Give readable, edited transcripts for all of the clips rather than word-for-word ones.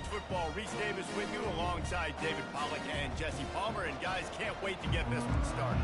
College Football. Reese Davis with you alongside David Pollack and Jesse Palmer. And guys, can't wait to get this one started.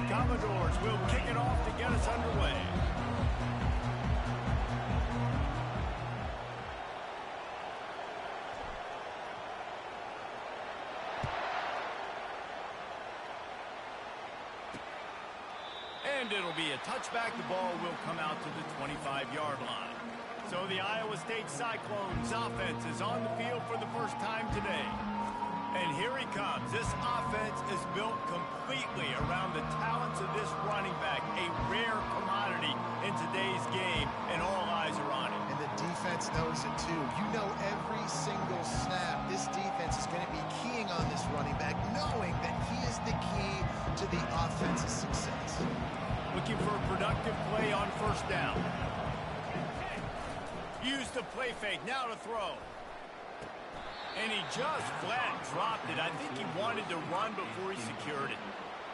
Commodores will kick it off to get us underway. And it'll be a touchback. The ball will come out to the 25-yard line. So the Iowa State Cyclones offense is on the field for the first time today. And here he comes. This offense is built completely around the talents of this running back, a rare commodity in today's game, and all eyes are on him. And the defense knows it too. You know every single snap, this defense is going to be keying on this running back, knowing that he is the key to the offense's success. Looking for a productive play on first down. Use the play fake, now to throw. And he just flat dropped it. I think he wanted to run before he secured it.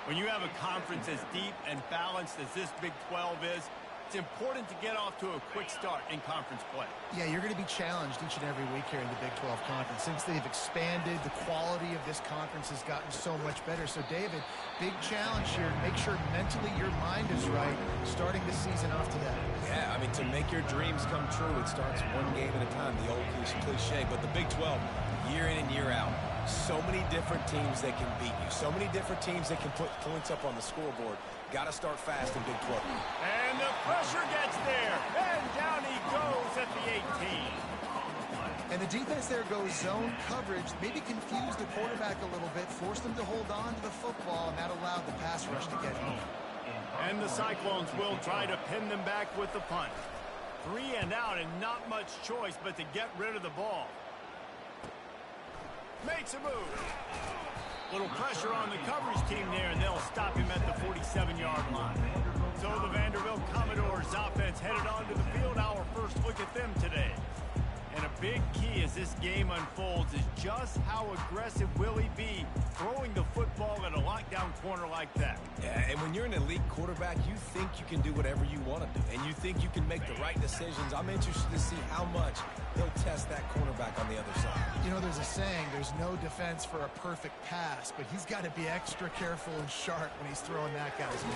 When you have a conference as deep and balanced as this Big 12 is, it's important to get off to a quick start in conference play. Yeah, you're going to be challenged each and every week here in the Big 12 Conference. Since they've expanded, the quality of this conference has gotten so much better. So, David, big challenge here. Make sure mentally your mind is right starting the season off today. Yeah, I mean, to make your dreams come true, it starts one game at a time, the old cliche. But the Big 12, year in and year out, so many different teams that can beat you, so many different teams that can put points up on the scoreboard. Got to start fast in Big 12. And the pressure gets there, and down he goes at the 18. And the defense there goes zone coverage, maybe confuse the quarterback a little bit, force them to hold on to the football, and that allowed the pass rush to get home. And the Cyclones will try to pin them back with the punt. 3 and out, and not much choice but to get rid of the ball. Makes a move. Little pressure on the coverage team there, and they'll stop him at the 47-yard line. So the Vanderbilt Commodores offense headed onto the field. Our first look at them today. And a big key as this game unfolds is just how aggressive will he be throwing the football at a lockdown corner like that. Yeah, and when you're an elite quarterback, you think you can do whatever you want to do, and you think you can make the right decisions. I'm interested to see how much he'll test that cornerback on the other side. You know, there's a saying, there's no defense for a perfect pass, but he's got to be extra careful and sharp when he's throwing that guy's way.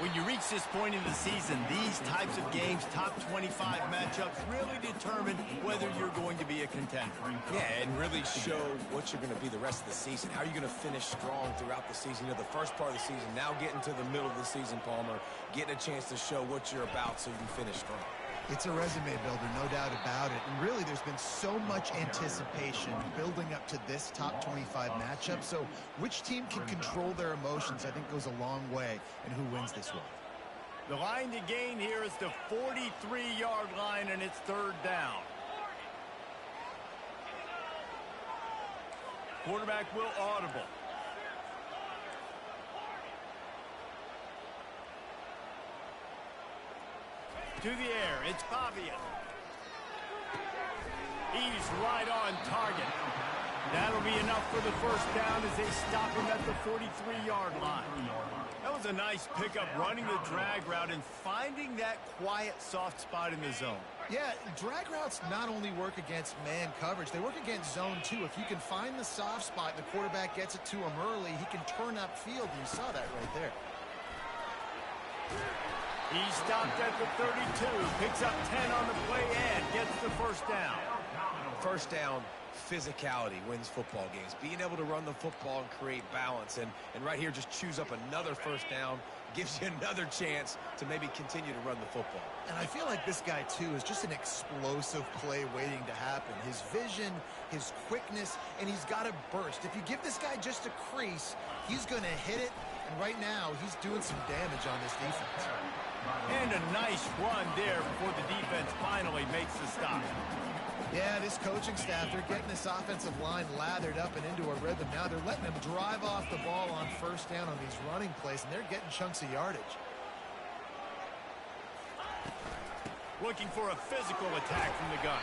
When you reach this point in the season, these types of games, top 25 matchups, really determine whether you're going to be a contender. Yeah, and really show what you're going to be the rest of the season. How are you going to finish strong throughout the season? You know, the first part of the season, now getting to the middle of the season, Palmer, getting a chance to show what you're about so you can finish strong. It's a resume builder, no doubt about it. And really, there's been so much anticipation building up to this top 25 matchup. So which team can control their emotions, I think, goes a long way in who wins this one. The line to gain here is the 43-yard line, and it's third down. Quarterback will audible. To the air, it's Pavia. He's right on target. That'll be enough for the first down as they stop him at the 43-yard line. That was a nice pickup, running the drag route and finding that quiet, soft spot in the zone. Yeah, drag routes not only work against man coverage, they work against zone too. If you can find the soft spot, the quarterback gets it to him early, he can turn upfield, and you saw that right there. He stopped at the 32, picks up 10 on the play and gets the first down. First down, physicality wins football games. Being able to run the football and create balance. And right here, just choose up another first down, gives you another chance to maybe continue to run the football. And I feel like this guy, too, is just an explosive play waiting to happen. His vision, his quickness, and he's got a burst. If you give this guy just a crease, he's going to hit it. And right now, he's doing some damage on this defense. And a nice run there before the defense finally makes the stop. Yeah, this coaching staff, they're getting this offensive line lathered up and into a rhythm. Now they're letting them drive off the ball on first down on these running plays, and they're getting chunks of yardage. Looking for a physical attack from the gun.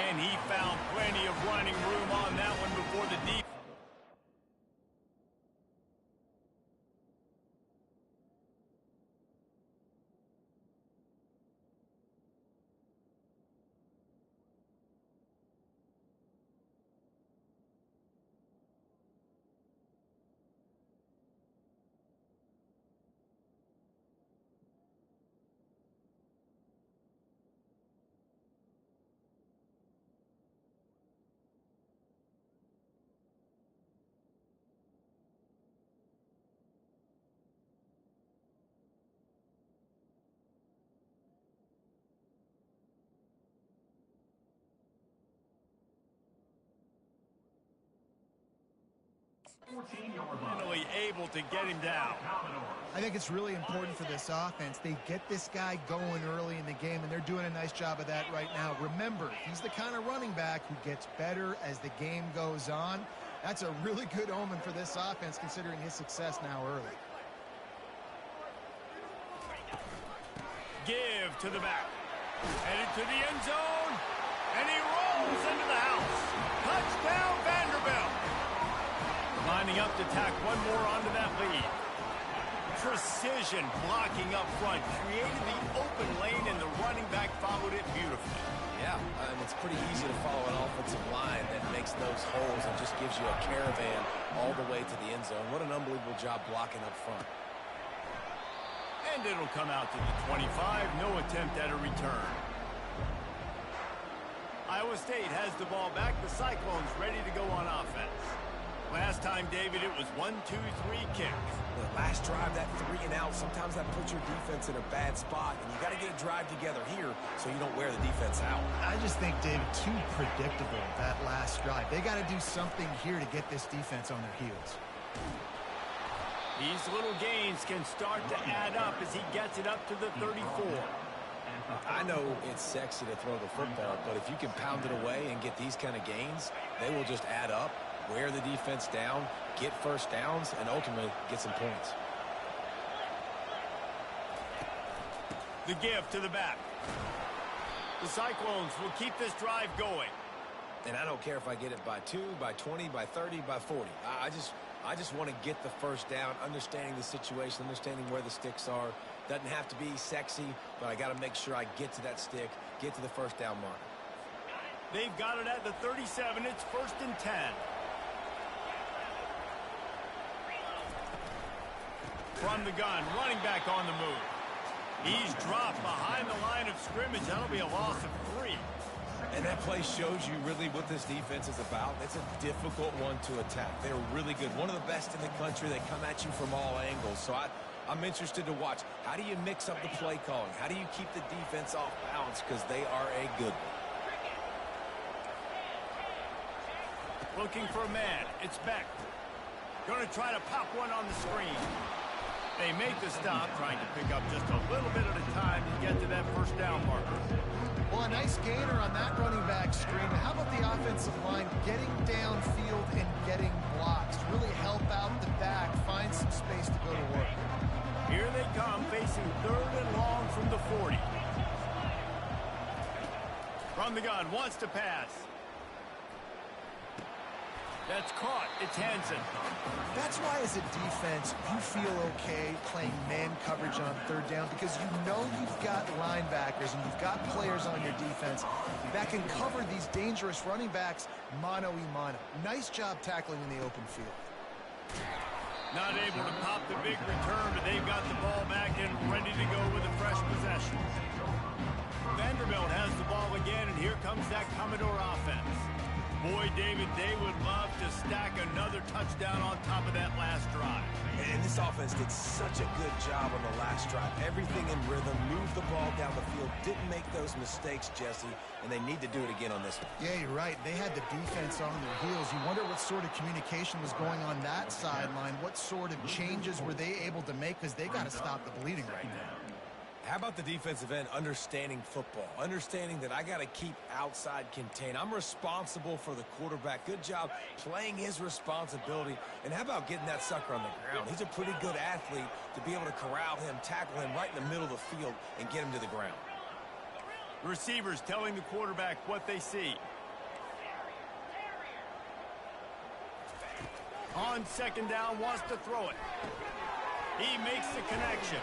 And he found plenty of running room on that one before the defense. Finally able to get him down. I think it's really important for this offense. They get this guy going early in the game, and they're doing a nice job of that right now. Remember, he's the kind of running back who gets better as the game goes on. That's a really good omen for this offense, considering his success now early. Give to the back. Headed to the end zone. And he rolls into the house. Touchdown, Vanderbilt. Lining up to tack one more onto that lead. Precision blocking up front. Created the open lane, and the running back followed it beautifully. Yeah, it's pretty easy to follow an offensive line that makes those holes and just gives you a caravan all the way to the end zone. What an unbelievable job blocking up front. And it'll come out to the 25. No attempt at a return. Iowa State has the ball back. The Cyclones ready to go on offense. Last time, David, it was 1, 2, 3 kicks. The last drive, that 3 and out, sometimes that puts your defense in a bad spot, and you got to get a drive together here so you don't wear the defense out. I just think, David, too predictable, that last drive. They got to do something here to get this defense on their heels. These little gains can start to add up as he gets it up to the 34. I know it's sexy to throw the football, but if you can pound it away and get these kind of gains, they will just add up, wear the defense down, get first downs, and ultimately get some points. The give to the back. The Cyclones will keep this drive going. And I don't care if I get it by 2, by 20, by 30, by 40. I just want to get the first down, understanding the situation, understanding where the sticks are. Doesn't have to be sexy, but I got to make sure I get to that stick, get to the first down mark. They've got it at the 37. It's 1st and 10. From the gun, running back on the move. He's dropped behind the line of scrimmage. That'll be a loss of 3. And that play shows you really what this defense is about. It's a difficult one to attack. They're really good. One of the best in the country. They come at you from all angles. So I'm interested to watch. How do you mix up the play calling? How do you keep the defense off balance? Because they are a good one. Looking for a man. It's Beck. Going to try to pop one on the screen. They make the stop, trying to pick up just a little bit at a time to get to that first down marker. Well, a nice gainer on that running back screen. How about the offensive line getting downfield and getting blocks? Really help out the back, find some space to go to work. Here they come, facing 3rd and long from the 40. From the gun, wants to pass. That's caught. It's Hansen. That's why, as a defense, you feel okay playing man coverage on 3rd down, because you know you've got linebackers and you've got players on your defense that can cover these dangerous running backs mano-a-mano. Nice job tackling in the open field. Not able to pop the big return, but they've got the ball back and ready to go with a fresh possession. Vanderbilt has the ball again, and here comes that Commodore offense. Boy, David, they would love to stack another touchdown on top of that last drive. And this offense did such a good job on the last drive. Everything in rhythm, moved the ball down the field, didn't make those mistakes, Jesse, and they need to do it again on this one. Yeah, you're right. They had the defense on their heels. You wonder what sort of communication was going on that sideline. What sort of changes were they able to make, because they got to stop the bleeding right now. How about the defensive end understanding football, understanding that I got to keep outside contained. I'm responsible for the quarterback. Good job playing his responsibility. And how about getting that sucker on the ground? He's a pretty good athlete to be able to corral him, tackle him right in the middle of the field, and get him to the ground. Receivers telling the quarterback what they see. On second down, wants to throw it. He makes the connection.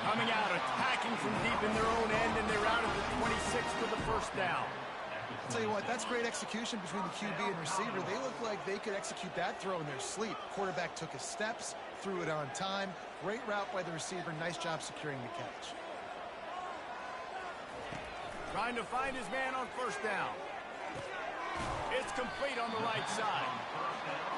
Coming out, attacking from deep in their own end, and they're out at the 26 for the first down. I'll tell you what, that's great execution between the QB and receiver. They look like they could execute that throw in their sleep. Quarterback took his steps, threw it on time. Great route by the receiver. Nice job securing the catch. Trying to find his man on first down. It's complete on the right side.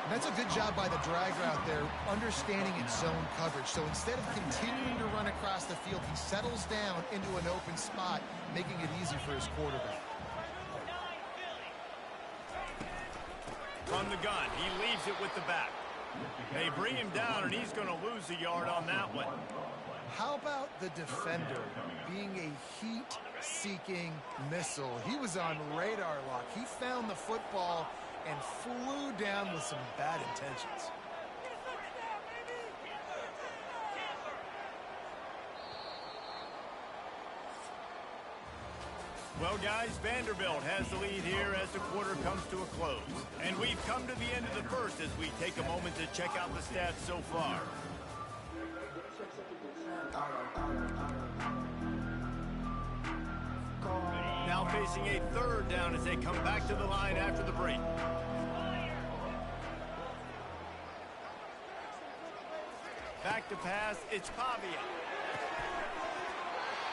And that's a good job by the drag route there, understanding its zone coverage. So instead of continuing to run across the field, he settles down into an open spot, making it easy for his quarterback. From the gun, he leaves it with the back. They bring him down, and he's going to lose a yard on that one. How about the defender being a heat-seeking missile? He was on radar lock. He found the football and flew down with some bad intentions. Well, guys, Vanderbilt has the lead here as the quarter comes to a close. And we've come to the end of the first as we take a moment to check out the stats so far. Now facing a third down as they come back to the line after the break. Back to pass, it's Pavia.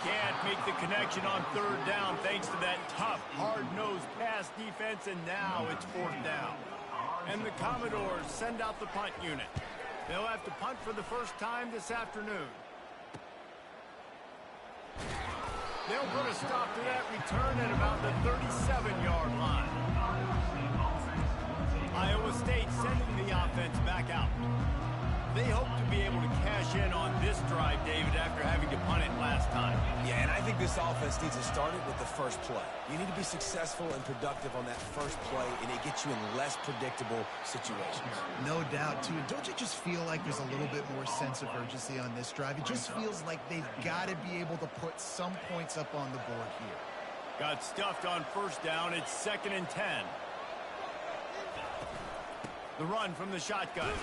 Can't make the connection on third down thanks to that tough, hard-nosed pass defense, and now it's fourth down. And the Commodores send out the punt unit. They'll have to punt for the first time this afternoon. They'll put a stop to that return at about the 37-yard line. Iowa State sending the offense back out. They hope to be able to cash in on this drive, David, after having to punt it last time. Yeah, and I think this offense needs to start it with the first play. You need to be successful and productive on that first play, and it gets you in less predictable situations. No doubt, too. Don't you just feel like there's a little bit more sense of urgency on this drive? It just feels like they've got to be able to put some points up on the board here. Got stuffed on first down. It's 2nd and 10. The run from the shotgun.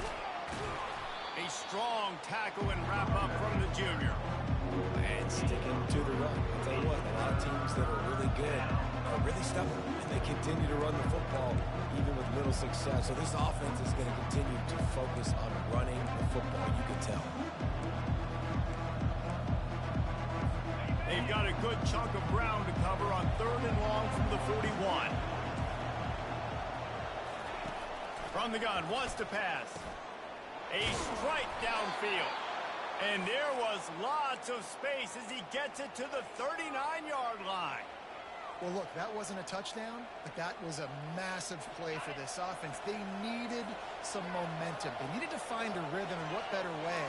A strong tackle and wrap-up from the junior. And sticking to the run. I'll tell you what, a lot of teams that are really good are really stubborn, and they continue to run the football even with little success. So this offense is going to continue to focus on running the football, you can tell. They've got a good chunk of ground to cover on 3rd and long from the 41. From the gun, wants to pass. A strike downfield. And there was lots of space as he gets it to the 39-yard line. Well, look, that wasn't a touchdown, but that was a massive play for this offense. They needed some momentum. They needed to find a rhythm, and what better way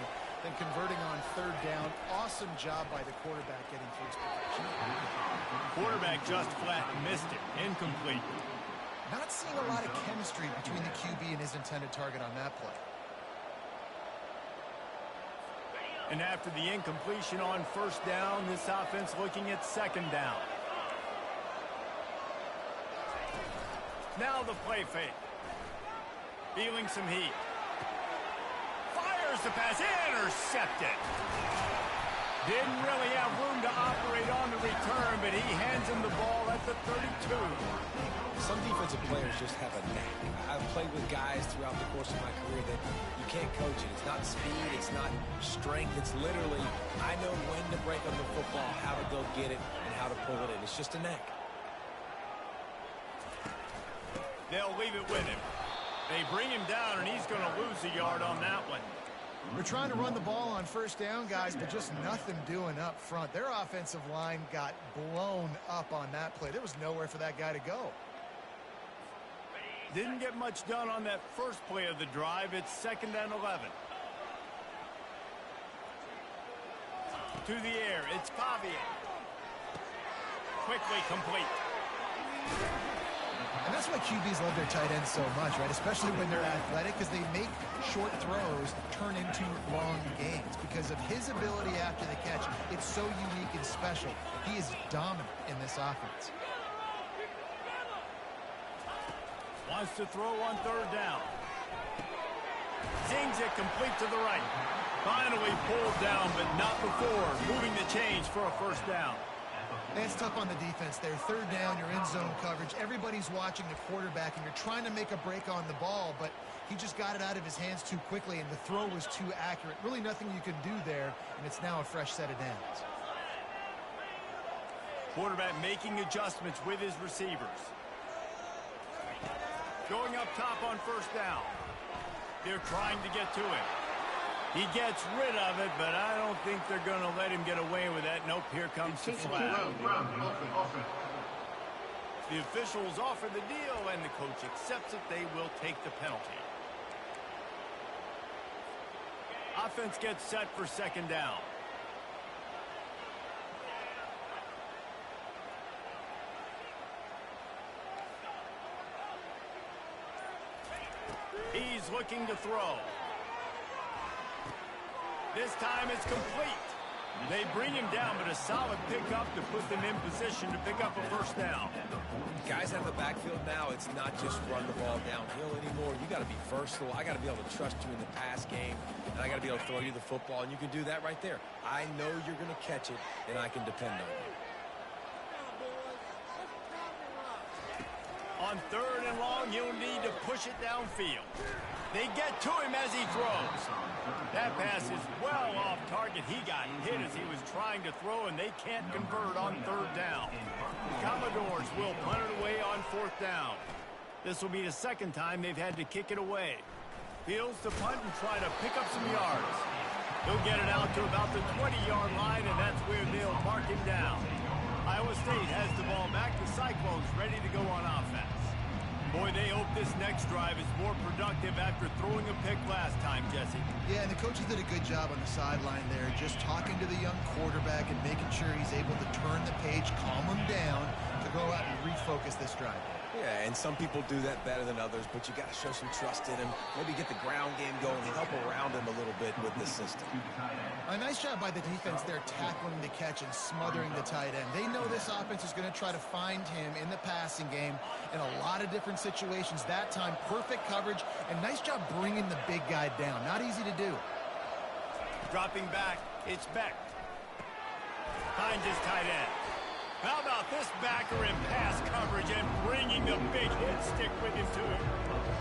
than converting on 3rd down. Awesome job by the quarterback getting through his protection. Quarterback just flat missed it. Incomplete. Not seeing a lot of chemistry between the QB and his intended target on that play. And after the incompletion on first down, this offense looking at 2nd down. Now the play fake. Feeling some heat. Fires the pass. Intercepted. Didn't really have room to operate on the return, but he hands him the ball at the 32. Some defensive players just have a knack. I've played with guys throughout the course of my career that you can't coach it. It's not speed, it's not strength. It's literally, I know when to break up the football, how to go get it, and how to pull it in. It's just a knack. They'll leave it with him. They bring him down, and he's going to lose a yard on that one. We're trying to run the ball on first down, guys, but just nothing doing up front. Their offensive line got blown up on that play. There was nowhere for that guy to go. Didn't get much done on that first play of the drive. It's 2nd and 11. To the air, it's Fabian. Quickly complete. And that's why QBs love their tight ends so much, right? Especially when they're athletic, because they make short throws turn into long gains. Because of his ability after the catch, it's so unique and special. He is dominant in this offense. Wants to throw on third down. Zings it complete to the right. Finally pulled down, but not before moving the chains for a first down. It's tough on the defense there. Third down, you're in zone coverage. Everybody's watching the quarterback, and you're trying to make a break on the ball, but he just got it out of his hands too quickly, and the throw was too accurate. Really nothing you can do there, and it's now a fresh set of downs. Quarterback making adjustments with his receivers. Going up top on first down. They're trying to get to it. He gets rid of it, but I don't think they're going to let him get away with that. Nope, here comes the flag. The officials offer the deal, and the coach accepts it. They will take the penalty. Offense gets set for second down. He's looking to throw. This time it's complete. They bring him down, but a solid pickup to put them in position to pick up a first down. Guys out of the backfield now, it's not just run the ball downhill anymore. You got to be versatile. I got to be able to trust you in the pass game, and I got to be able to throw you the football, and you can do that right there. I know you're going to catch it, and I can depend on you. On third and long, you'll need to push it downfield. They get to him as he throws. That pass is well off target. He got hit as he was trying to throw, and they can't convert on third down. The Commodores will punt it away on fourth down. This will be the second time they've had to kick it away. Fields to punt and try to pick up some yards. He'll get it out to about the 20-yard line, and that's where they'll mark him down. Iowa State has the ball back. The Cyclones ready to go on offense. Boy, they hope this next drive is more productive after throwing a pick last time, Jesse. Yeah, and the coaches did a good job on the sideline there, just talking to the young quarterback and making sure he's able to turn the page, calm him down, to go out and refocus this drive. Yeah, and some people do that better than others, but you got to show some trust in him. Maybe get the ground game going, help around him a little bit with this system. A nice job by the defense there, tackling the catch and smothering the tight end. They know this offense is going to try to find him in the passing game in a lot of different situations. That time, perfect coverage, and nice job bringing the big guy down. Not easy to do. Dropping back, it's Beck. Finds his tight end. How about this backer in pass coverage and bringing the big hit stick with him to him?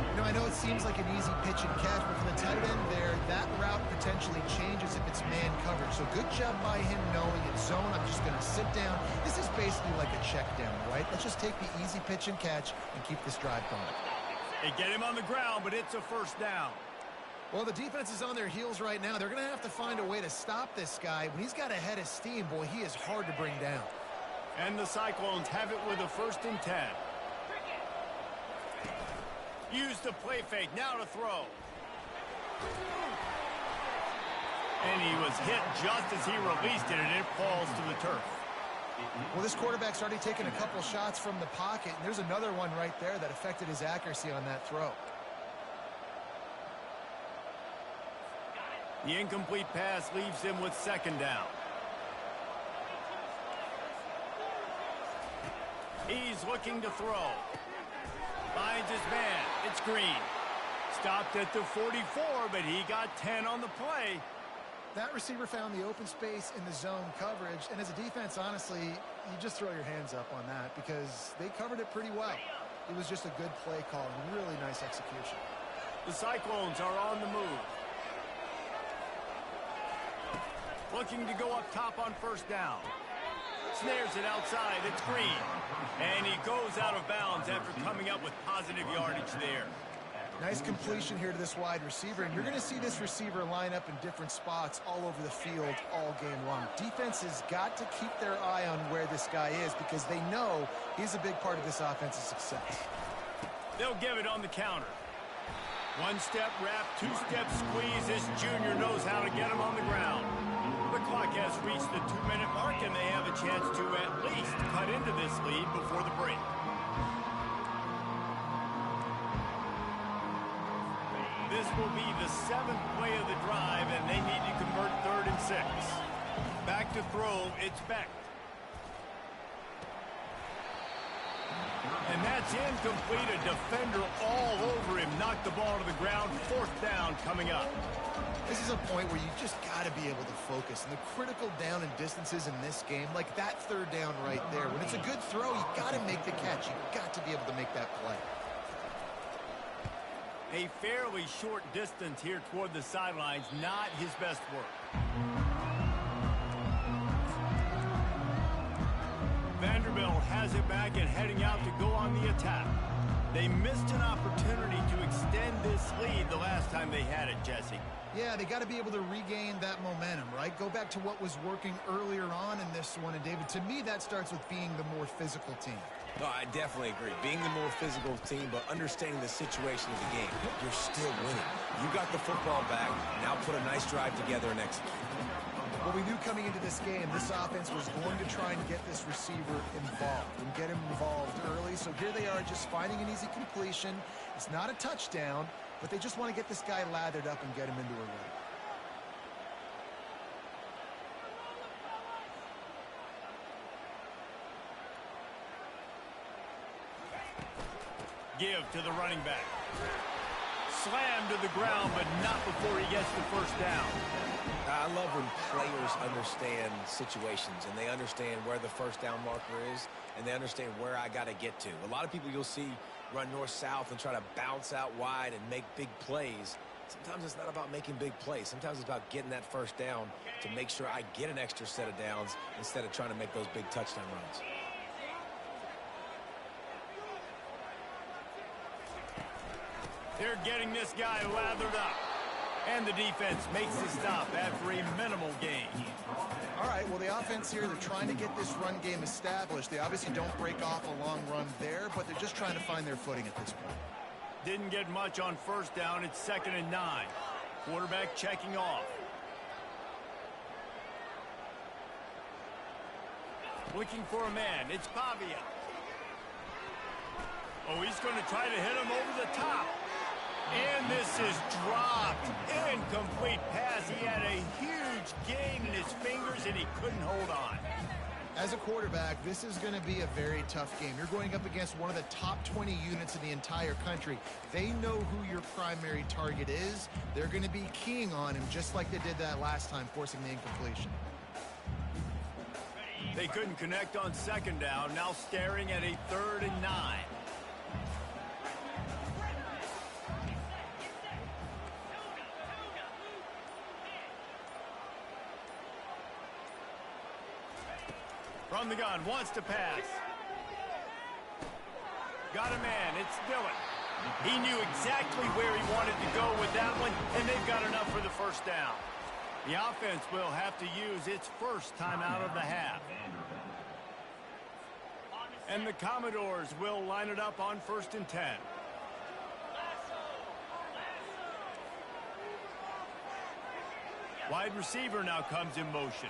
You know, I know it seems like an easy pitch and catch, but for the tight end there, that route potentially changes if it's man coverage. So good job by him knowing it's zone. I'm just going to sit down. This is basically like a check down, right? Let's just take the easy pitch and catch and keep this drive going. They get him on the ground, but it's a first down. Well, the defense is on their heels right now. They're going to have to find a way to stop this guy. When he's got a head of steam, boy, he is hard to bring down. And the Cyclones have it with a 1st and 10. Use the play fake, now to throw. And he was hit just as he released it, and it falls to the turf. Well, this quarterback's already taken a couple shots from the pocket, and there's another one right there that affected his accuracy on that throw. The incomplete pass leaves him with second down. He's looking to throw. Finds his man. It's Green. Stopped at the 44, but he got 10 on the play. That receiver found the open space in the zone coverage, and as a defense, honestly, you just throw your hands up on that because they covered it pretty well. It was just a good play call and really nice execution. The Cyclones are on the move. Looking to go up top on first down. Snares it outside. It's Green. And he goes out of bounds after coming up with positive yardage there. Nice completion here to this wide receiver, and you're going to see this receiver line up in different spots all over the field all game long. Defense has got to keep their eye on where this guy is because they know he's a big part of this offense's success. They'll give it on the counter. One-step wrap, two-step squeeze. This junior knows how to get him on the ground. The clock has reached the 2-minute mark, and they have a chance to at least cut into this lead before the break. This will be the 7th play of the drive, and they need to convert 3rd and 6. Back to throw, it's Beck. And that's incomplete. A defender all over him. Knocked the ball to the ground. 4th down coming up. This is a point where you just got to be able to focus. And the critical down and distances in this game, like that 3rd down right there, when it's a good throw, you got to make the catch. You got to be able to make that play. A fairly short distance here toward the sidelines. Not his best work. Vanderbilt has it back and heading out to go on the attack. They missed an opportunity to extend this lead the last time they had it, Jesse. Yeah, they got to be able to regain that momentum, right? Go back to what was working earlier on in this one. And, David, to me, that starts with being the more physical team. No, I definitely agree. Being the more physical team, but understanding the situation of the game. You're still winning. You got the football back. Now put a nice drive together and execute. What we knew coming into this game, this offense was going to try and get this receiver involved and get him involved early. So here they are just finding an easy completion. It's not a touchdown, but they just want to get this guy lathered up and get him into a run. Give to the running back. Slammed to the ground, but not before he gets the 1st down. I love when players understand situations and they understand where the 1st down marker is and they understand where I got to get to. A lot of people you'll see run north-south and try to bounce out wide and make big plays. Sometimes it's not about making big plays. Sometimes it's about getting that 1st down to make sure I get an extra set of downs instead of trying to make those big touchdown runs. They're getting this guy lathered up. And the defense makes the stop after a minimal gain. All right, well, the offense here, they're trying to get this run game established. They obviously don't break off a long run there, but they're just trying to find their footing at this point. Didn't get much on 1st down. It's 2nd and 9. Quarterback checking off. Looking for a man. It's Pavia. Oh, he's going to try to hit him over the top. And this is dropped. Incomplete pass. He had a huge gain in his fingers, and he couldn't hold on. As a quarterback, this is going to be a very tough game. You're going up against one of the top 20 units in the entire country. They know who your primary target is. They're going to be keying on him just like they did that last time, forcing the incompletion. They couldn't connect on 2nd down. Now staring at a 3rd and 9. From the gun, wants to pass. Got a man, it's Dillon. He knew exactly where he wanted to go with that one, and they've got enough for the 1st down. The offense will have to use its 1st timeout of the half. And the Commodores will line it up on 1st and 10. Wide receiver now comes in motion.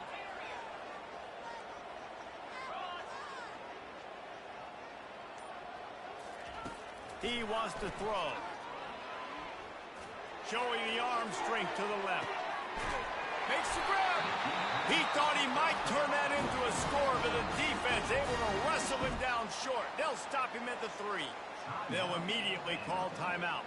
He wants to throw. Showing the arm strength to the left. Makes the grab. He thought he might turn that into a score, but the defense able to wrestle him down short. They'll stop him at the 3. They'll immediately call timeout.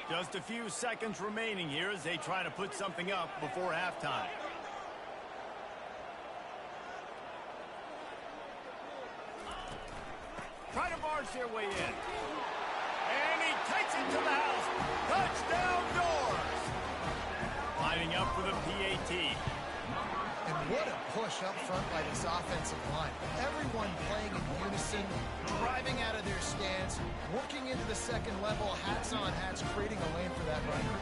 Just a few seconds remaining here as they try to put something up before halftime. Try to barge their way in. And he takes it to the house. Touchdown Doors. Lining up for the PAT. And what a push up front by this offensive line. Everyone playing in unison, driving out of their stance, working into the 2nd level, hats on hats, creating a lane for that runner.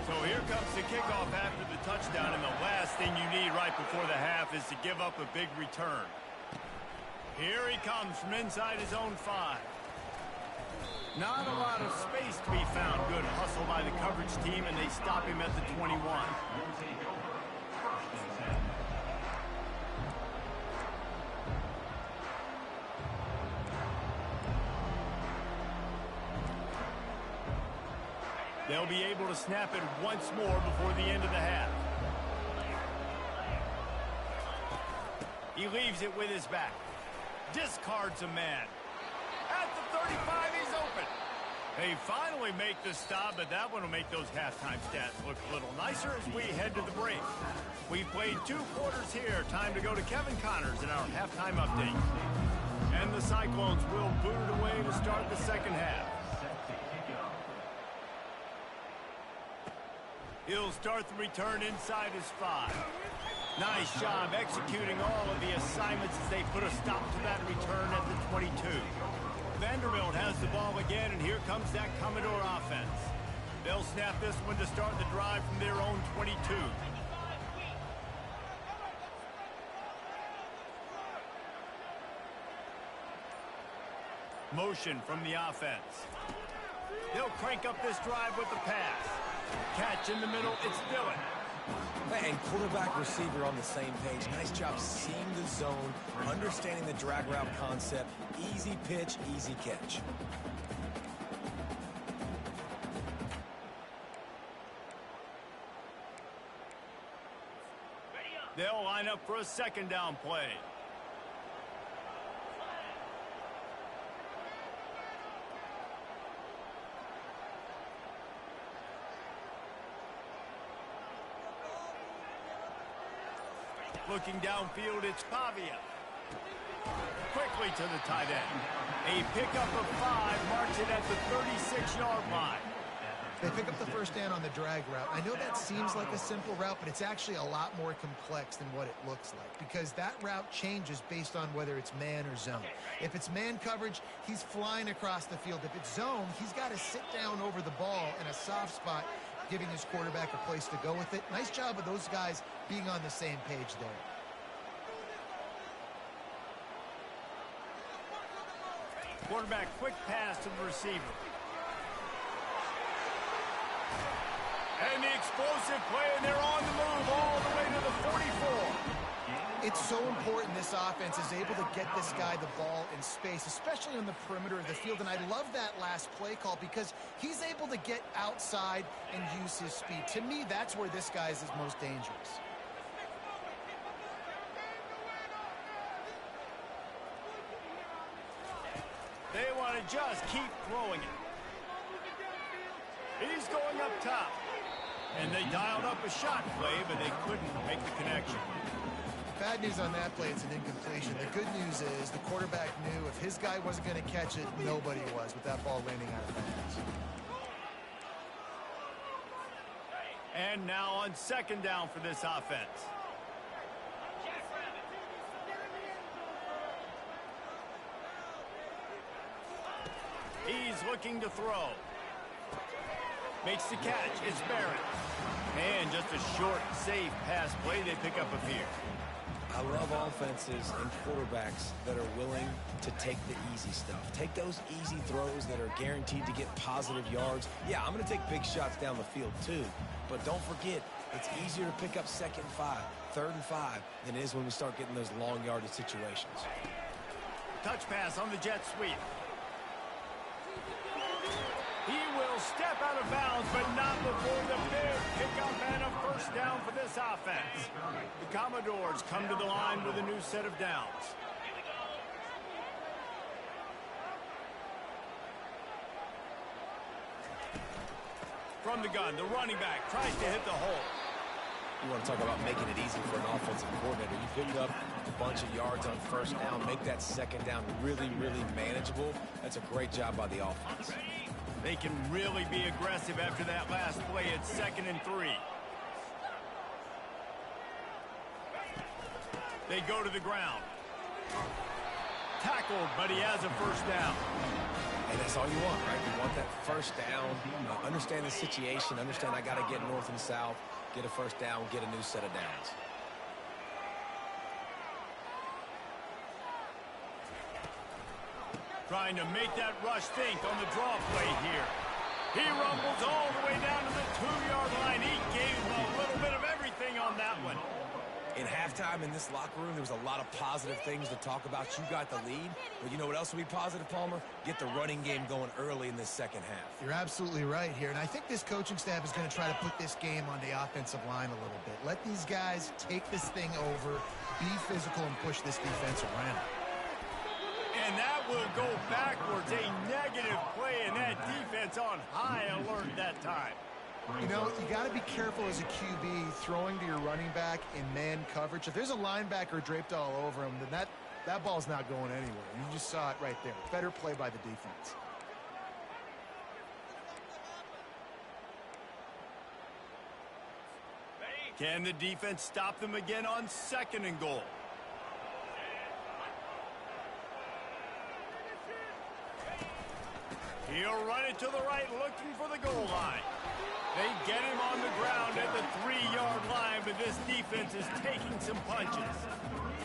So here comes the kickoff after the touchdown, and the last thing you need right before the half is to give up a big return. Here he comes from inside his own 5. Not a lot of space to be found. Good hustle by the coverage team, and they stop him at the 21. They'll be able to snap it once more before the end of the half. He leaves it with his back. Discards a man. At the 35, he's open. They finally make the stop, but that one will make those halftime stats look a little nicer as we head to the break. We've played 2 quarters here. Time to go to Kevin Connors in our halftime update. And the Cyclones will boot it away to start the second half. He'll start the return inside his 5. Nice job executing all of the assignments as they put a stop to that return at the 22. Vanderbilt has the ball again, and here comes that Commodore offense. They'll snap this one to start the drive from their own 22. Motion from the offense. They'll crank up this drive with the pass. Catch in the middle, it's Dillon. And quarterback receiver on the same page. Nice job seeing the zone, understanding the drag route concept. Easy pitch, easy catch. They'll line up for a second down play. Looking downfield, it's Pavia. Quickly to the tight end. A pickup of 5 marks it at the 36-yard line. They pick up the first down on the drag route. I know that seems like a simple route, but it's actually a lot more complex than what it looks like because that route changes based on whether it's man or zone. If it's man coverage, he's flying across the field. If it's zone, he's got to sit down over the ball in a soft spot, giving his quarterback a place to go with it. Nice job of those guys being on the same page there. Quarterback quick pass to the receiver. And the explosive play, and they're on the move all the way to the 44. It's so important this offense is able to get this guy the ball in space, especially on the perimeter of the field. And I love that last play call because he's able to get outside and use his speed. To me, that's where this guy is most dangerous. They want to just keep throwing it. He's going up top. And they dialed up a shot play, but they couldn't make the connection. Bad news on that play, it's an incompletion. The good news is the quarterback knew if his guy wasn't going to catch it, nobody was with that ball landing out of bounds. And now on second down for this offense. He's looking to throw. Makes the catch. It's Barrett. And just a short, safe pass play. They pick up a few. I love offenses and quarterbacks that are willing to take the easy stuff. Take those easy throws that are guaranteed to get positive yards. Yeah, I'm going to take big shots down the field too. But don't forget, it's easier to pick up 2nd and 5, 3rd and 5 than it is when we start getting those long yardage situations. Touch pass on the jet sweep. He will step out of bounds, but not before the big pickup and a first down for this offense. The Commodores come to the line with a new set of downs. From the gun, the running back tries to hit the hole. You want to talk about making it easy for an offensive coordinator. You pick up a bunch of yards on first down, make that second down really, really manageable. That's a great job by the offense. They can really be aggressive after that last play at 2nd and 3. They go to the ground. Tackled, but he has a first down. And that's all you want, right? You want that first down. Understand the situation. Understand I got to get north and south, get a first down, get a new set of downs. Trying to make that rush think on the draw play here. He rumbles all the way down to the 2-yard line. He gave him a little bit of everything on that one. In halftime in this locker room, there was a lot of positive things to talk about. You got the lead, but you know what else will be positive, Palmer? Get the running game going early in this second half. You're absolutely right here, and I think this coaching staff is going to try to put this game on the offensive line a little bit. Let these guys take this thing over, be physical, and push this defense around. And that will go backwards. A negative play, and that defense on high alert that time. You know, you got to be careful as a QB throwing to your running back in man coverage. If there's a linebacker draped all over him, then that ball's not going anywhere. You just saw it right there. Better play by the defense. Can the defense stop them again on 2nd and goal? He'll run it to the right, looking for the goal line. They get him on the ground at the 3-yard line, but this defense is taking some punches.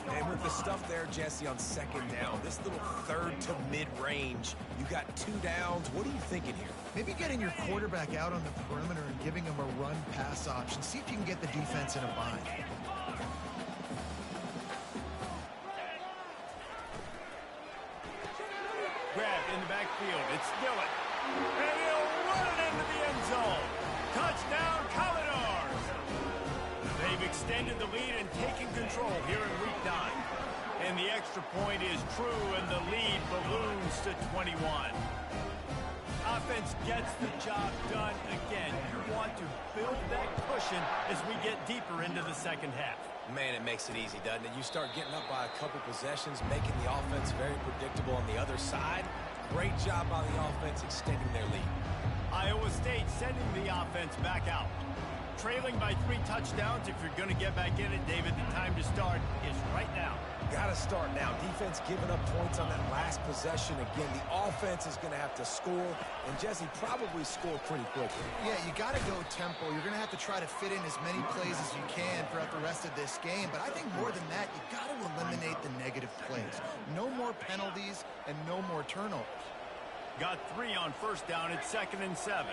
And with the stuff there, Jesse, on 2nd down, this little 3rd to mid-range, you got 2 downs. What are you thinking here? Maybe getting your quarterback out on the perimeter and giving him a run-pass option. See if you can get the defense in a bind. Grab in the backfield. It's Dillon. And he'll run it into the end zone. Touchdown, Commodores! They've extended the lead and taken control here in Week 9. And the extra point is true, and the lead balloons to 21. Offense gets the job done again. You want to build that cushion as we get deeper into the second half. Man, it makes it easy, doesn't it? You start getting up by a couple possessions, making the offense very predictable on the other side. Great job by the offense extending their lead. Iowa State sending the offense back out. Trailing by 3 touchdowns. If you're going to get back in it, David, the time to start is right now. Got to start now. Defense giving up points on that last possession. Again, the offense is going to have to score, and Jesse probably score pretty quickly. Yeah, you got to go tempo. You're going to have to try to fit in as many plays as you can throughout the rest of this game. But I think more than that, you got to eliminate the negative plays. No more penalties and no more turnovers. Got 3 on 1st down at 2nd and 7.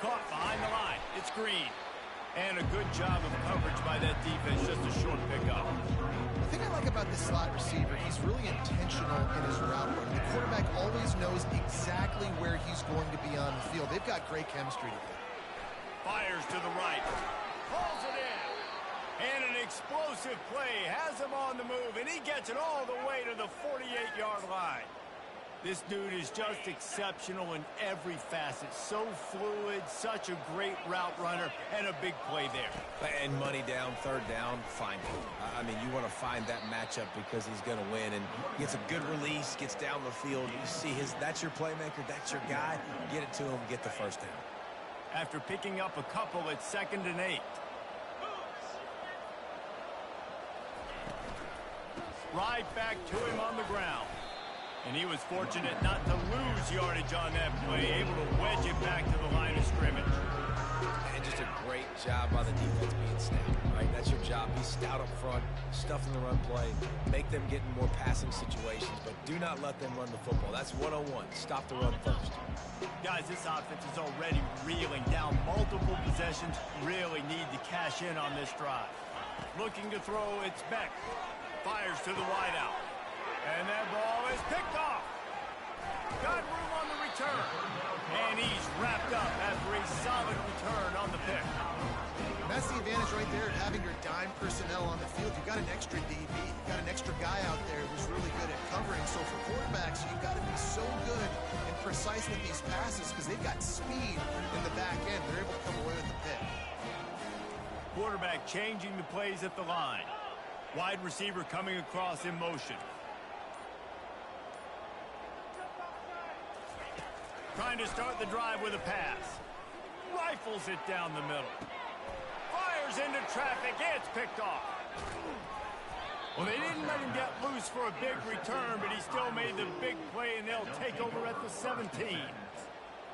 Caught behind the line. It's Green. And a good job of coverage by that defense. Just a short pickup. The thing I like about this slot receiver, he's really intentional in his route running. The quarterback always knows exactly where he's going to be on the field. They've got great chemistry together. Fires to the right. Pulls it in. And an explosive play has him on the move, and he gets it all the way to the 48-yard line. This dude is just exceptional in every facet. So fluid, such a great route runner, and a big play there. And money down, 3rd down, find him. I mean, you want to find that matchup because he's going to win, and gets a good release, gets down the field. You see that's your playmaker, that's your guy. Get it to him, get the 1st down. After picking up a couple at 2nd and 8. Right back to him on the ground. And he was fortunate not to lose yardage on that play, able to wedge it back to the line of scrimmage. And just a great job by the defense being stout, right? That's your job. Be stout up front, stuff in the run play, make them get in more passing situations, but do not let them run the football. That's 101. Stop the run first. Guys, this offense is already reeling down multiple possessions. Really need to cash in on this drive. Looking to throw, it's Beck. Fires to the wideout. And that ball is picked off. Got room on the return. And he's wrapped up after a solid return on the pick. And that's the advantage right there of having your dime personnel on the field. You've got an extra DB. You've got an extra guy out there who's really good at covering. So for quarterbacks, you've got to be so good and precise with these passes because they've got speed in the back end. They're able to come away with the pick. Quarterback changing the plays at the line. Wide receiver coming across in motion. Trying to start the drive with a pass. Rifles it down the middle. Fires into traffic. It's picked off. Well, they didn't let him get loose for a big return, but he still made the big play, and they'll take over at the 17.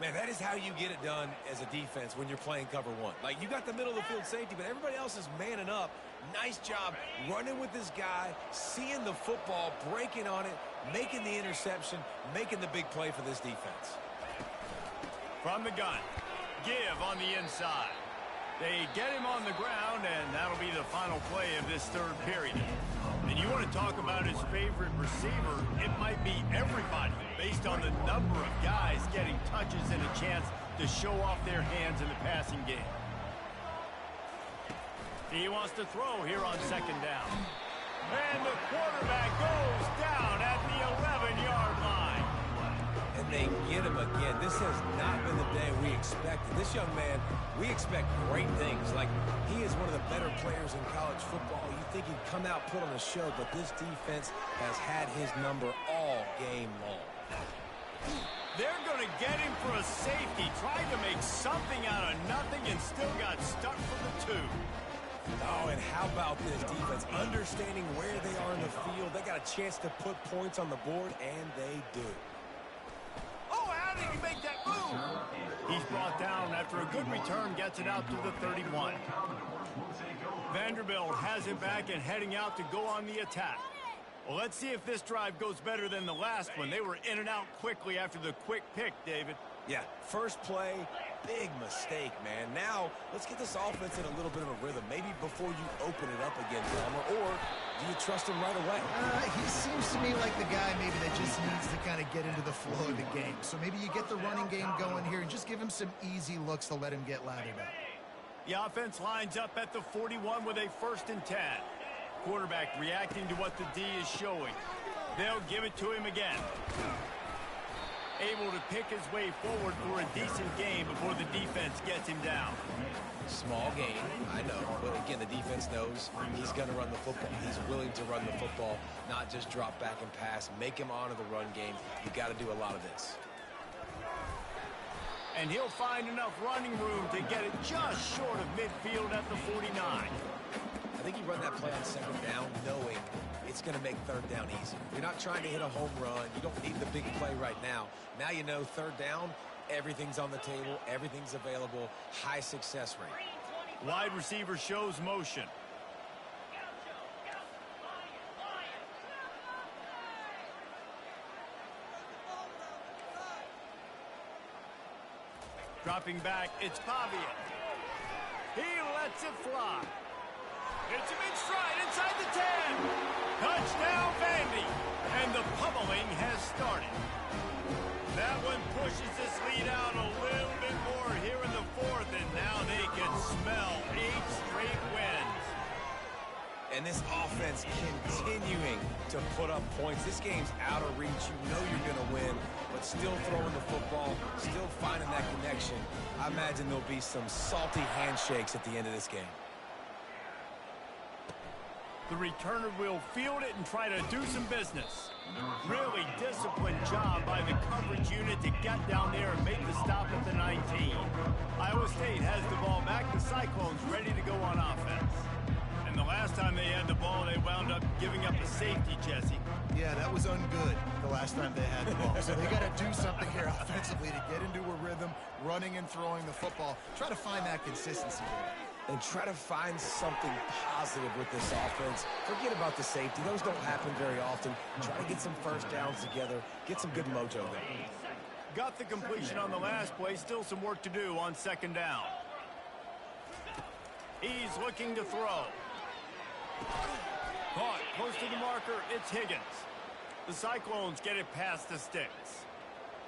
Man, that is how you get it done as a defense when you're playing cover one. Like, you got the middle of the field safety, but everybody else is manning up. Nice job running with this guy, seeing the football, breaking on it, making the interception, making the big play for this defense. From the gun, give on the inside. They get him on the ground, and that'll be the final play of this third period. And you want to talk about his favorite receiver, it might be everybody based on the number of guys getting touches and a chance to show off their hands in the passing game. He wants to throw here on second down. And the quarterback goes down at the 11-yard line. And they get him again. This has not been the day we expected. This young man, we expect great things. Like, he is one of the better players in college football. You think he'd come out, put on a show, but this defense has had his number all game long. They're going to get him for a safety. Tried to make something out of nothing and still got stuck for the 2. Oh, and how about this defense? Understanding where they are in the field. They got a chance to put points on the board, and they do. Oh, how did he make that move? He's brought down after a good return, gets it out to the 31. Vanderbilt has it back and heading out to go on the attack. Well, let's see if this drive goes better than the last one. They were in and out quickly after the quick pick, David. Yeah, first play, big mistake, man. Now, let's get this offense in a little bit of a rhythm. Maybe before you open it up again, Palmer, or do you trust him right away? He seems to me like the guy maybe that just needs to kind of get into the flow of the game. So maybe you get the running game going here and just give him some easy looks to let him get lathered up. The offense lines up at the 41 with a 1st and 10. Quarterback reacting to what the D is showing. They'll give it to him again. Able to pick his way forward for a decent game before the defense gets him down. Small gain, I know, but again, the defense knows he's going to run the football. He's willing to run the football, not just drop back and pass, make him honor the run game. You got to do a lot of this. And he'll find enough running room to get it just short of midfield at the 49. I think you run that play on second down knowing it's going to make third down easy. You're not trying to hit a home run. You don't need the big play right now. Now you know third down, everything's on the table, everything's available, high success rate. Wide receiver shows motion. Dropping back, it's Pavia. He lets it fly. It's him in stride inside the 10. Touchdown, Vandy. And the pummeling has started. That one pushes this lead out a little bit more here in the 4th, and now they can smell 8 straight wins. And this offense continuing to put up points. This game's out of reach. You know you're going to win, but still throwing the football, still finding that connection. I imagine there'll be some salty handshakes at the end of this game. The returner will field it and try to do some business. Really disciplined job by the coverage unit to get down there and make the stop at the 19. Iowa State has the ball back. The Cyclones ready to go on offense. And the last time they had the ball, they wound up giving up a safety, Jesse. Yeah, that was ungood the last time they had the ball. So they got to do something here offensively to get into a rhythm, running and throwing the football. Try to find that consistency there. And try to find something positive with this offense. Forget about the safety. Those don't happen very often. Try to get some first downs together. Get some good mojo there. Got the completion on the last play. Still some work to do on second down. He's looking to throw. Caught close to the marker. It's Higgins. The Cyclones get it past the sticks.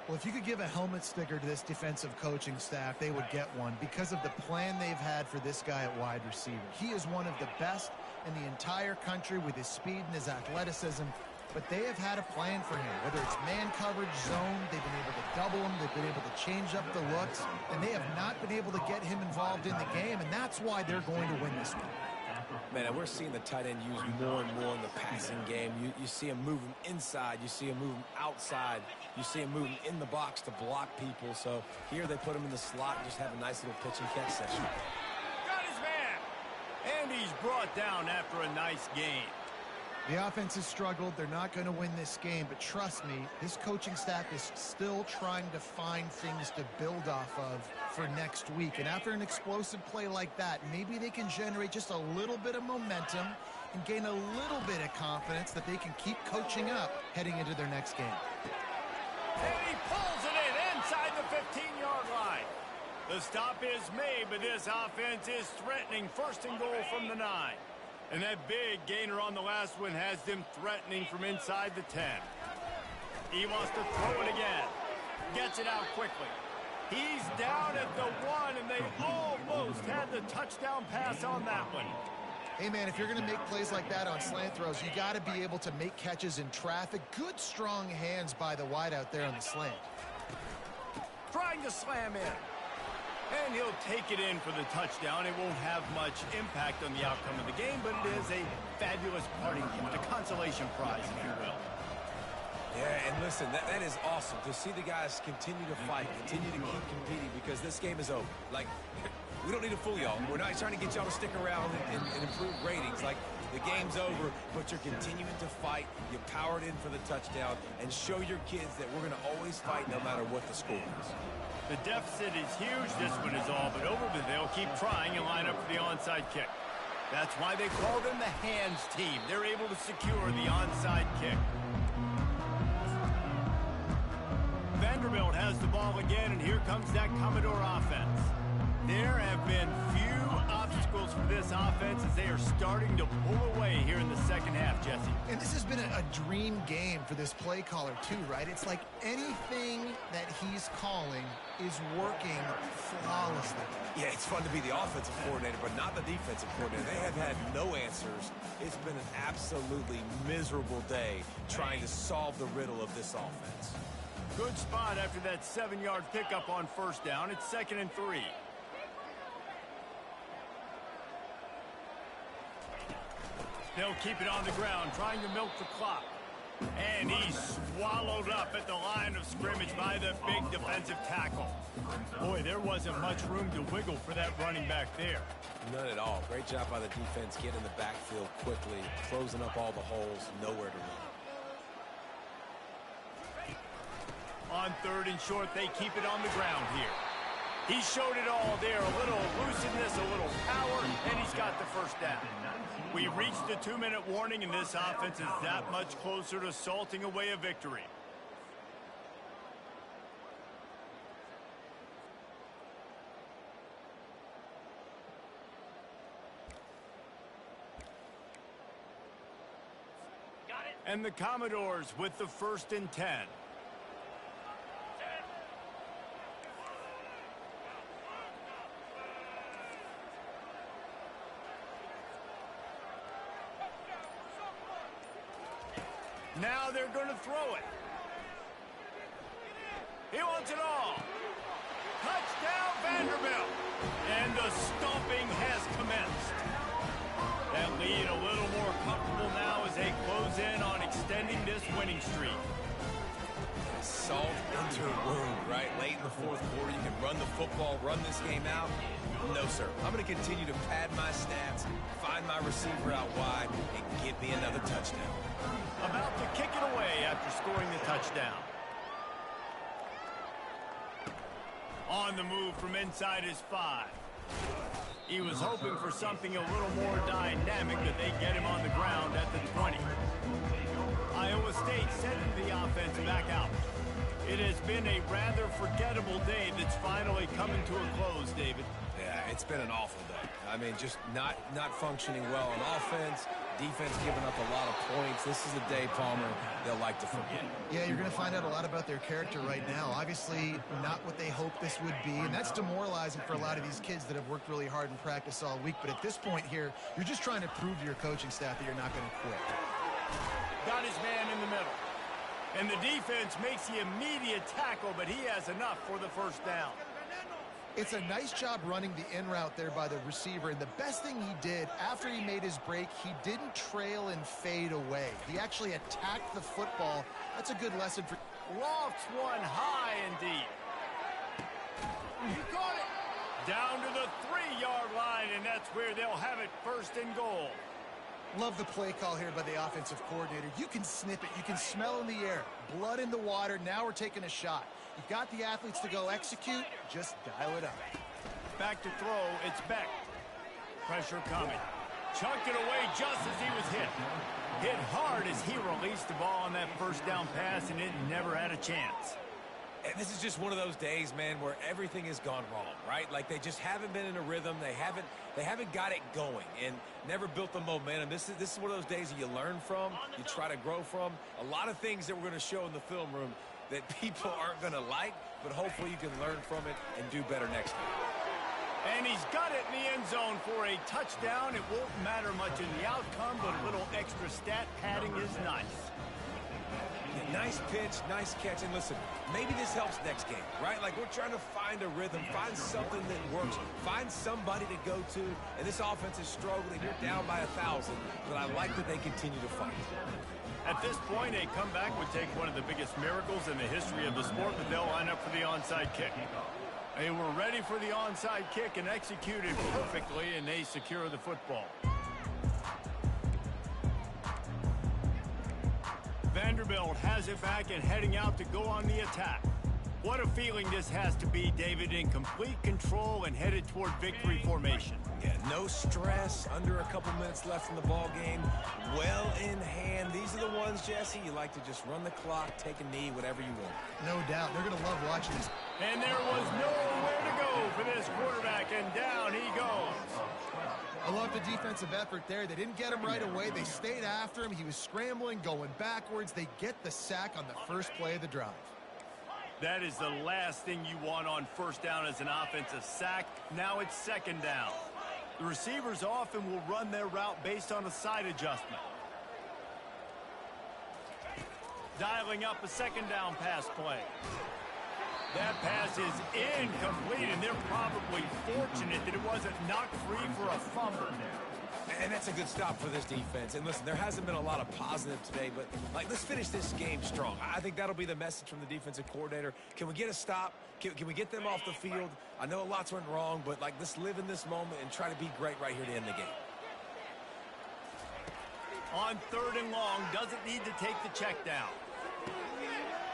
Well, if you could give a helmet sticker to this defensive coaching staff, they would get one because of the plan they've had for this guy at wide receiver. He is one of the best in the entire country with his speed and his athleticism, but they have had a plan for him. Whether it's man coverage, zone, they've been able to double him, they've been able to change up the looks, and they have not been able to get him involved in the game, and that's why they're going to win this one. Man, we're seeing the tight end used more and more in the passing game. You see him moving inside. You see him moving outside. You see him moving in the box to block people. So here they put him in the slot and just have a nice little pitch and catch session. Got his man. And he's brought down after a nice game. The offense has struggled. They're not going to win this game, but trust me, this coaching staff is still trying to find things to build off of for next week. And after an explosive play like that, maybe they can generate just a little bit of momentum and gain a little bit of confidence that they can keep coaching up heading into their next game. And he pulls it in inside the 15-yard line. The stop is made, but this offense is threatening. First and goal from the 9. And that big gainer on the last one has them threatening from inside the 10. He wants to throw it again. Gets it out quickly. He's down at the 1, and they almost had the touchdown pass on that one. Hey, man, if you're going to make plays like that on slant throws, you got to be able to make catches in traffic. Good, strong hands by the wide out there on the slant. Trying to slam in. And he'll take it in for the touchdown. It won't have much impact on the outcome of the game, but it is a fabulous parting gift, a consolation prize, if you will. Yeah, and listen, that is awesome to see the guys continue to fight, continue to keep competing, because this game is over. Like, we don't need to fool y'all. We're not trying to get y'all to stick around and improve ratings. Like, the game's over, but you're continuing to fight. You powered in for the touchdown, and show your kids that we're going to always fight no matter what the score is. The deficit is huge. This one is all but over, but they'll keep trying and line up for the onside kick. That's why they call them the hands team. They're able to secure the onside kick. Vanderbilt has the ball again, and here comes that Commodore offense. There have been few obstacles for this offense as they are starting to pull away here in the second half, Jesse. And this has been a dream game for this play caller too, right? It's like anything that he's calling is working flawlessly. Yeah, it's fun to be the offensive coordinator, but not the defensive coordinator. They have had no answers. It's been an absolutely miserable day trying to solve the riddle of this offense. Good spot after that 7-yard pickup on first down. It's 2nd and 3. They'll keep it on the ground, trying to milk the clock. And he's swallowed up at the line of scrimmage by the big defensive tackle. Boy, there wasn't much room to wiggle for that running back there. None at all. Great job by the defense getting in the backfield quickly, closing up all the holes, nowhere to run. On 3rd and short, they keep it on the ground here. He showed it all there, a little elusiveness, a little power, and he's got the first down. We reached the 2-minute warning, and this offense is that much closer to salting away a victory. And the Commodores with the 1st and 10. Now they're going to throw it. He wants it all. Touchdown, Vanderbilt. And the stomping has commenced. That lead a little more comfortable now as they close in on extending this winning streak. Salt into a wound, right? Late in the 4th quarter, you can run the football, run this game out. No, sir. I'm going to continue to pad my stats, find my receiver out wide, and get me another touchdown. About to kick it away after scoring the touchdown. On the move from inside his 5. He was hoping for something a little more dynamic, but they get him on the ground at the 20. Iowa State sending the offense back out. It has been a rather forgettable day that's finally coming to a close, David. Yeah, it's been an awful day. I mean, just not functioning well on offense. Defense giving up a lot of points. This is a day, Palmer, they'll like to forget. Yeah, you're going to find out a lot about their character right now. Obviously, not what they hoped this would be, and that's demoralizing for a lot of these kids that have worked really hard in practice all week. But at this point here, you're just trying to prove to your coaching staff that you're not going to quit. Got his man in the middle. And the defense makes the immediate tackle, but he has enough for the first down. It's a nice job running the in route there by the receiver, and the best thing he did after he made his break, he didn't trail and fade away. He actually attacked the football. That's a good lesson for... Lofts one high and deep. He caught it. Down to the 3-yard line, and that's where they'll have it 1st and goal. Love the play call here by the offensive coordinator. You can snip it. You can smell in the air. Blood in the water. Now we're taking a shot. You've got the athletes to go execute. Just dial it up. Back to throw. It's Beck. Pressure coming. Chunked it away just as he was hit. Hit hard as he released the ball on that first down pass, and it never had a chance. And this is just one of those days, man, where everything has gone wrong, right? Like they just haven't been in a rhythm. They haven't got it going and never built the momentum. This is one of those days that you learn from, you try to grow from. A lot of things that we're going to show in the film room that people aren't going to like, but hopefully you can learn from it and do better next time. And he's got it in the end zone for a touchdown. It won't matter much in the outcome, but a little extra stat padding is nice. Nice pitch, nice catch, and listen, maybe this helps next game, right? Like we're trying to find a rhythm, find something that works, find somebody to go to, and this offense is struggling. You're down by 1,000, but I like that they continue to fight. At this point, a comeback would take one of the biggest miracles in the history of the sport, but they'll line up for the onside kick. They were ready for the onside kick and executed perfectly, and they secure the football. Vanderbilt has it back and heading out to go on the attack. What a feeling this has to be, David, in complete control and headed toward victory formation. Yeah, no stress, under a couple minutes left in the ball game, well in hand. These are the ones, Jesse, you like to just run the clock, take a knee, whatever you want. No doubt. They're going to love watching this. And there was nowhere to go for this quarterback, and down he goes. I love the defensive effort there. They didn't get him right away. They stayed after him. He was scrambling, going backwards. They get the sack on the first play of the drive. That is the last thing you want on first down as an offensive sack. Now it's second down. The receivers often will run their route based on a side adjustment. Dialing up a second down pass play. That pass is incomplete, and they're probably fortunate that it wasn't knocked free for a fumble. And that's a good stop for this defense. And listen, there hasn't been a lot of positive today, but like let's finish this game strong. I think that'll be the message from the defensive coordinator. Can we get a stop? Can we get them off the field? I know a lot's went wrong, but like let's live in this moment and try to be great right here to end the game. On third and long, doesn't need to take the check down.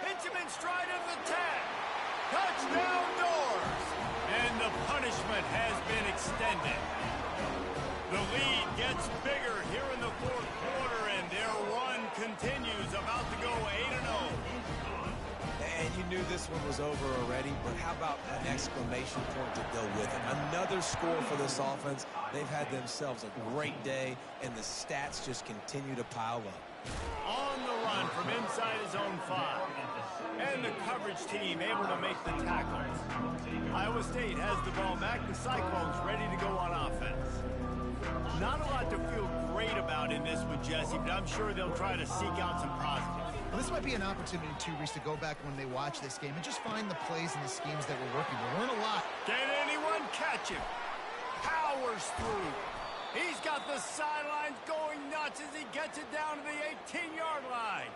Hits him in stride of the 10. Touchdown doors. And the punishment has been extended. The lead gets bigger here in the fourth quarter, and their run continues, about to go 8-0. And you knew this one was over already, but how about an exclamation point to go with it? Another score for this offense. They've had themselves a great day, and the stats just continue to pile up. On the run from inside his own 5. And the coverage team able to make the tackles. Iowa State has the ball back. The Cyclones ready to go on offense. Not a lot to feel great about in this one, Jesse, but I'm sure they'll try to seek out some positives. Well, this might be an opportunity, too, Reese, to go back when they watch this game and just find the plays and the schemes that were working. We learn a lot. Can anyone catch him? Powers through. He's got the sidelines going nuts as he gets it down to the 18-yard line.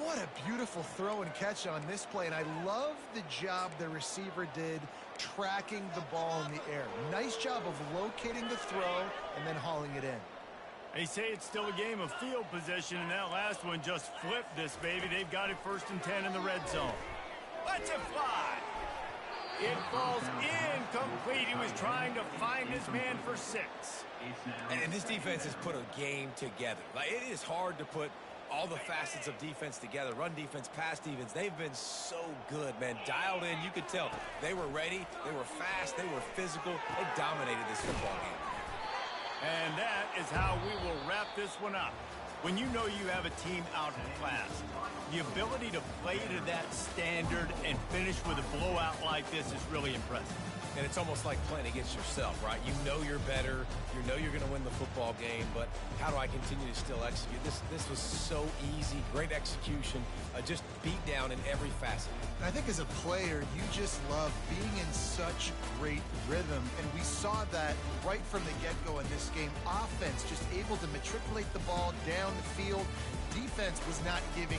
What a beautiful throw and catch on this play, and I love the job the receiver did tracking the ball in the air. Nice job of locating the throw and then hauling it in. They say it's still a game of field position, and that last one just flipped this baby. They've got it 1st and 10 in the red zone. Let's it fly. It falls incomplete. He was trying to find his man for 6. And this defense has put a game together. Like, it is hard to put all the facets of defense together. Run defense, pass defense. They've been so good, man. Dialed in. You could tell they were ready. They were fast. They were physical. They dominated this football game. And that is how we will wrap this one up. When you know you have a team outclassed, the ability to play to that standard and finish with a blowout like this is really impressive. And it's almost like playing against yourself, right? You know you're better. You know you're going to win the football game, but how do I continue to still execute? This was so easy. Great execution. Just beat down in every facet. I think as a player, you just love being in such great rhythm, and we saw that right from the get-go in this game. Offense just able to matriculate the ball down the field. Defense was not giving